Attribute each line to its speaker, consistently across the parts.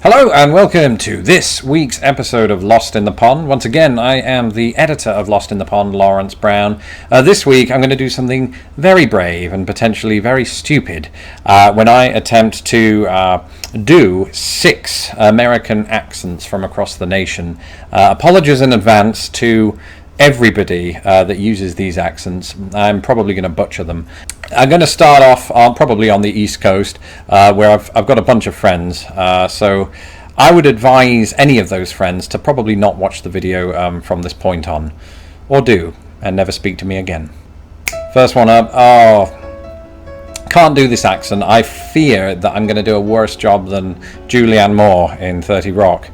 Speaker 1: Hello and welcome to this week's episode of Lost in the Pond. Once again, I am the editor of Lost in the Pond, Laurence Brown. This week I'm going to do something very brave and potentially very stupid when I attempt to do 6 American accents from across the nation. Apologies in advance to everybody that uses these accents. I'm probably going to butcher them. I'm going to start off probably on the East Coast where I've got a bunch of friends, so I would advise any of those friends to probably not watch the video from this point on, or do, and never speak to me again. First one up. Can't do this accent. I fear that I'm going to do a worse job than Julianne Moore in 30 Rock.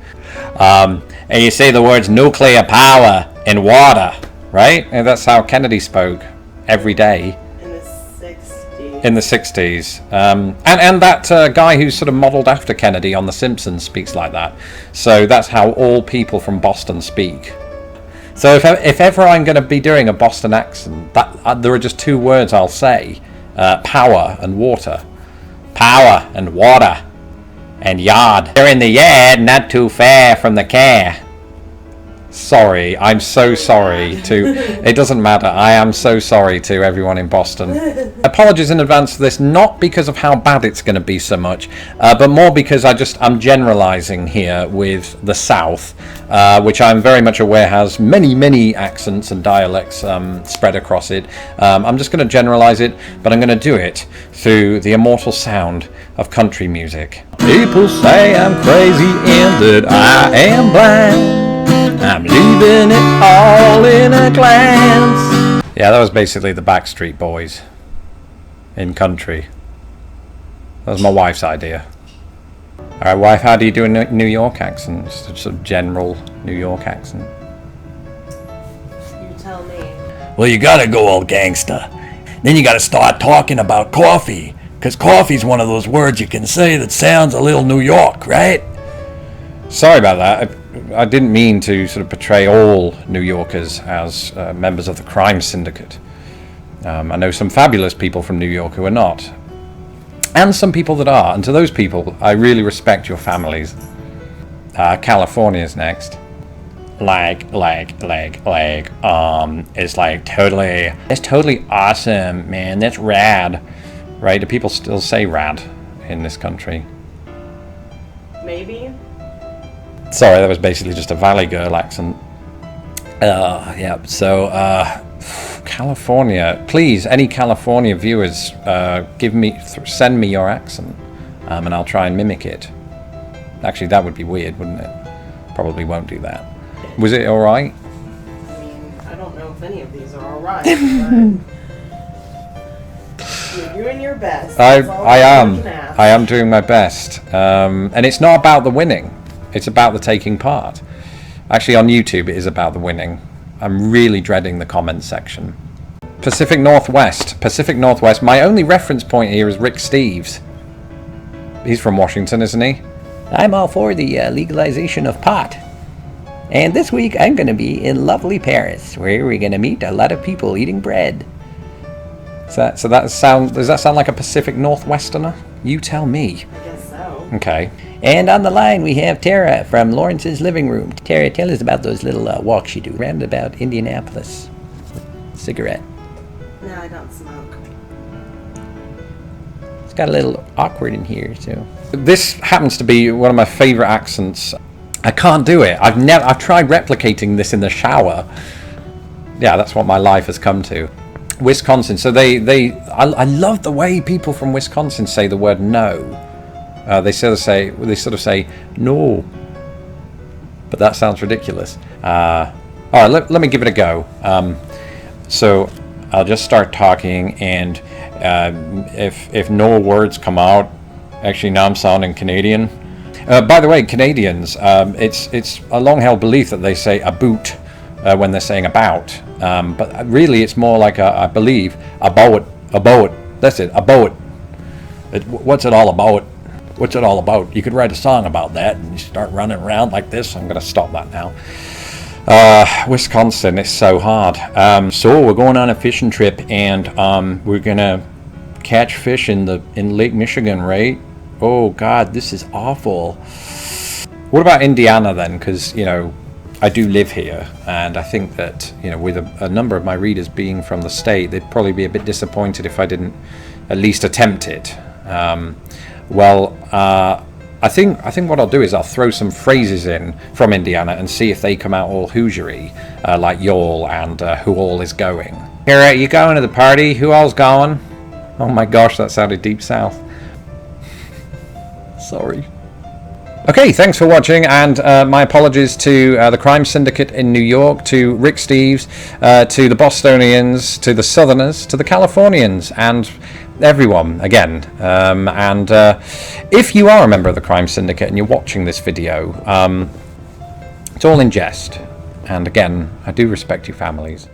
Speaker 1: And you say the words nuclear power in water, right? And that's how Kennedy spoke every day in the 60s. And that guy who's sort of modeled after Kennedy on The Simpsons speaks like that. So that's how all people from Boston speak. So if ever I'm going to be doing a Boston accent, there are just 2 words I'll say: power and water. Power and water. And yard. They're in the yard, not too far from the car. Sorry, I'm so sorry to... It doesn't matter, I am so sorry to everyone in Boston. Apologies in advance for this, not because of how bad it's going to be so much, but more because I'm generalizing here with the South, which I'm very much aware has many accents and dialects spread across it. I'm just going to generalize it, but I'm going to do it through the immortal sound of country music. People say I'm crazy and that I am blind. I'm leaving it all in a glance. Yeah, that was basically the Backstreet Boys in country. That was my wife's idea. Alright, wife, how do you do a New York accent? Just a sort of general New York accent.
Speaker 2: You tell me.
Speaker 3: Well, you gotta go all gangsta. Then you gotta start talking about coffee. Because coffee's one of those words you can say that sounds a little New York, right?
Speaker 1: Sorry about that. I didn't mean to sort of portray all New Yorkers as members of the crime syndicate. I know some fabulous people from New York who are not. And some people that are. And to those people, I really respect your families. California's next. It's totally awesome, man. That's rad. Right? Do people still say rad in this country?
Speaker 2: Maybe.
Speaker 1: Sorry, that was basically just a Valley Girl accent. Yeah, so, California. Please, any California viewers, send me your accent, and I'll try and mimic it. Actually, that would be weird, wouldn't it? Probably won't do that. Was it alright?
Speaker 2: I mean, I don't know if any of these are alright, but... You're doing your best.
Speaker 1: I am doing my best. And it's not about the winning. It's about the taking part. Actually, on YouTube, it is about the winning. I'm really dreading the comments section. Pacific Northwest. My only reference point here is Rick Steves. He's from Washington, isn't he?
Speaker 4: I'm all for the legalization of pot. And this week, I'm going to be in lovely Paris, where we're going to meet a lot of people eating bread.
Speaker 1: Does that sound like a Pacific Northwesterner? You tell me.
Speaker 2: I guess so.
Speaker 1: Okay.
Speaker 4: And on the line we have Tara from Lawrence's living room. Tara, tell us about those little walks you do around about Indianapolis. Cigarette.
Speaker 2: No, I don't smoke.
Speaker 4: It's got a little awkward in here, so.
Speaker 1: This happens to be one of my favorite accents. I can't do it. I've tried replicating this in the shower. Yeah, that's what my life has come to. Wisconsin. So I love the way people from Wisconsin say the word no. They sort of say no, but that sounds ridiculous. All right, let me give it a go. So I'll just start talking, and if no words come out, actually now I'm sounding Canadian. By the way, Canadians, it's a long-held belief that they say a boot when they're saying about. But really it's more like I believe a boat. That's it, a boat. What's it all about? What's it all about? You could write a song about that and you start running around like this. I'm going to stop that now. Wisconsin is so hard. So we're going on a fishing trip, and we're going to catch fish in Lake Michigan, right? Oh God, this is awful. What about Indiana then? Because, you know, I do live here, and I think that, you know, with a number of my readers being from the state, they'd probably be a bit disappointed if I didn't at least attempt it. I think what I'll do is I'll throw some phrases in from Indiana and see if they come out all Hoosiery, like y'all and who all is going. Here, you going to the party? Who all's going? Oh my gosh, that sounded deep south. Sorry. Okay, thanks for watching, and my apologies to the Crime Syndicate in New York, to Rick Steves, to the Bostonians, to the Southerners, to the Californians, and everyone again. If you are a member of the Crime Syndicate and you're watching this video, it's all in jest. And again, I do respect your families.